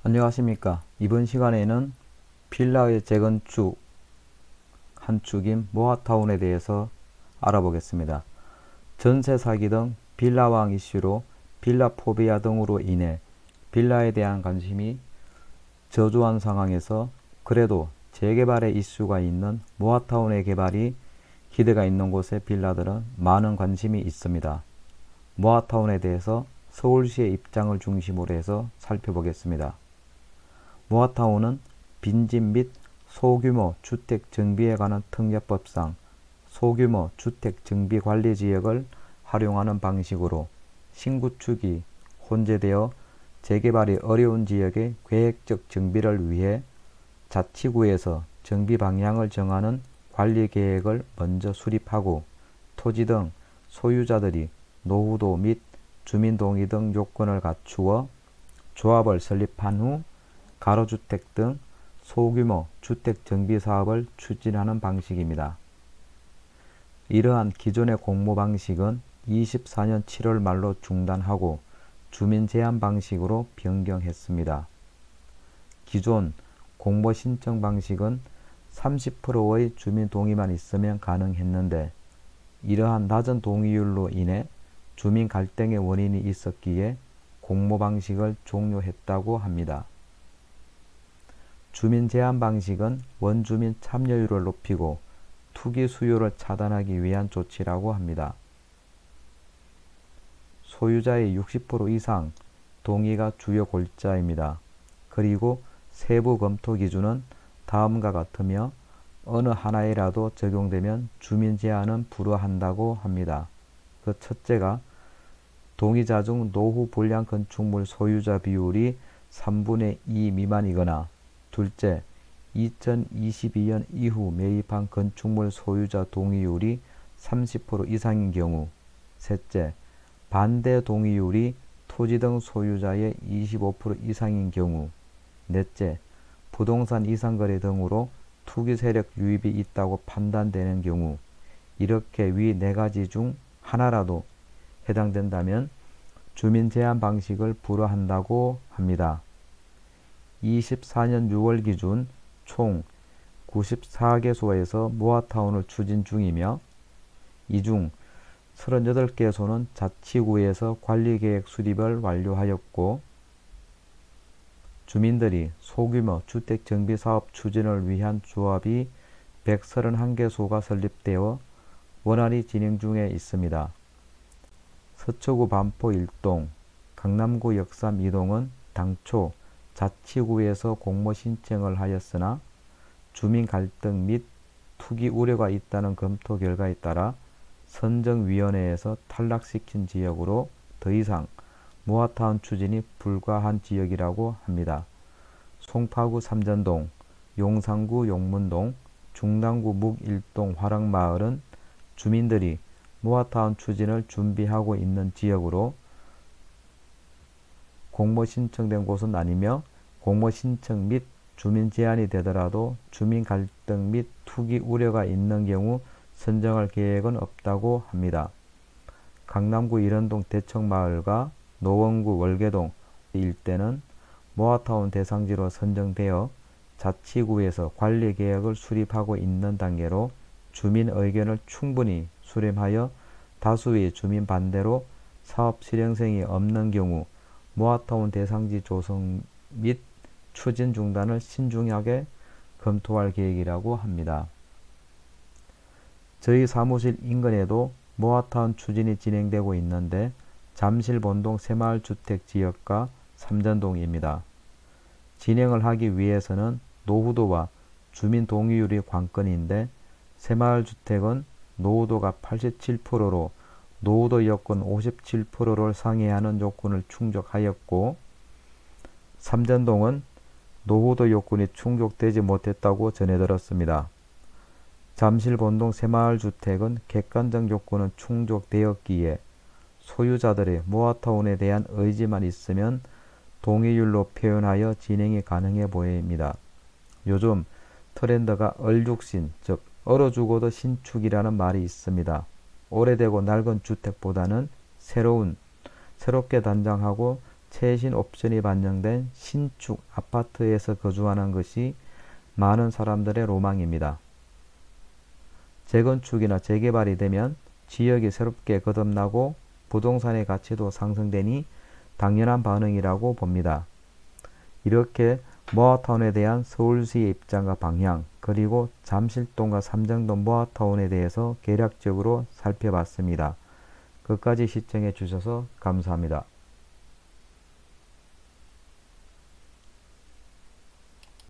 안녕하십니까. 이번 시간에는 빌라의 재건축 한 축인 모아타운에 대해서 알아보겠습니다. 전세 사기 등 빌라왕 이슈로 빌라 포비아 등으로 인해 빌라에 대한 관심이 저조한 상황에서 그래도 재개발의 이슈가 있는 모아타운의 개발이 기대가 있는 곳의 빌라들은 많은 관심이 있습니다. 모아타운에 대해서 서울시의 입장을 중심으로 해서 살펴보겠습니다. 모아타운은 빈집 및 소규모 주택 정비에 관한 특례법상 소규모 주택 정비 관리 지역을 활용하는 방식으로 신구축이 혼재되어 재개발이 어려운 지역의 계획적 정비를 위해 자치구에서 정비 방향을 정하는 관리 계획을 먼저 수립하고 토지 등 소유자들이 노후도 및 주민 동의 등 요건을 갖추어 조합을 설립한 후 가로주택 등 소규모 주택 정비 사업을 추진하는 방식입니다. 이러한 기존의 공모 방식은 24년 7월 말로 중단하고 주민 제한 방식으로 변경했습니다. 기존 공모 신청 방식은 30%의 주민 동의만 있으면 가능했는데 이러한 낮은 동의율로 인해 주민 갈등의 원인이 있었기에 공모 방식을 종료했다고 합니다. 주민 제한 방식은 원주민 참여율을 높이고 투기 수요를 차단하기 위한 조치라고 합니다. 소유자의 60% 이상 동의가 주요 골자입니다. 그리고 세부 검토 기준은 다음과 같으며 어느 하나에라도 적용되면 주민 제한은 불허한다고 합니다. 그 첫째가 동의자 중 노후 불량 건축물 소유자 비율이 3분의 2 미만이거나 둘째, 2022년 이후 매입한 건축물 소유자 동의율이 30% 이상인 경우 셋째, 반대 동의율이 토지 등 소유자의 25% 이상인 경우 넷째, 부동산 이상거래 등으로 투기 세력 유입이 있다고 판단되는 경우 이렇게 위 네 가지 중 하나라도 해당된다면 주민 제한 방식을 불허한다고 합니다. 24년 6월 기준 총 94개소에서 모아타운을 추진 중이며 이 중 38개소는 자치구에서 관리계획 수립을 완료하였고 주민들이 소규모 주택 정비 사업 추진을 위한 조합이 131개소가 설립되어 원활히 진행 중에 있습니다. 서초구 반포 1동, 강남구 역삼 2동은 당초 자치구에서 공모 신청을 하였으나 주민 갈등 및 투기 우려가 있다는 검토 결과에 따라 선정위원회에서 탈락시킨 지역으로 더 이상 모아타운 추진이 불가한 지역이라고 합니다. 송파구 삼전동, 용산구 용문동, 중랑구 묵1동 화랑마을은 주민들이 모아타운 추진을 준비하고 있는 지역으로 공모 신청된 곳은 아니며 공모 신청 및 주민 제한이 되더라도 주민 갈등 및 투기 우려가 있는 경우 선정할 계획은 없다고 합니다. 강남구 일원동 대청마을과 노원구 월계동 일대는 모아타운 대상지로 선정되어 자치구에서 관리 계획을 수립하고 있는 단계로 주민 의견을 충분히 수렴하여 다수의 주민 반대로 사업 실행성이 없는 경우 모아타운 대상지 조성 및 추진 중단을 신중하게 검토할 계획이라고 합니다. 저희 사무실 인근에도 모아타운 추진이 진행되고 있는데 잠실본동 새마을주택지역과 삼전동입니다. 진행을 하기 위해서는 노후도와 주민 동의율이 관건인데 새마을주택은 노후도가 87%로 노후도 여건 57%를 상회하는 요건을 충족하였고 삼전동은 노후도 요건이 충족되지 못했다고 전해들었습니다. 잠실본동 새마을주택은 객관적 요건은 충족되었기에 소유자들의 모아타운에 대한 의지만 있으면 동의율로 표현하여 진행이 가능해 보입니다. 요즘 트렌드가 얼죽신, 즉 얼어 죽어도 신축이라는 말이 있습니다. 오래되고 낡은 주택보다는 새롭게 단장하고 최신 옵션이 반영된 신축 아파트에서 거주하는 것이 많은 사람들의 로망입니다. 재건축이나 재개발이 되면 지역이 새롭게 거듭나고 부동산의 가치도 상승되니 당연한 반응이라고 봅니다. 이렇게 모아타운에 대한 서울시의 입장과 방향, 그리고 잠실동과 삼정동 모아타운에 대해서 개략적으로 살펴봤습니다. 끝까지 시청해 주셔서 감사합니다.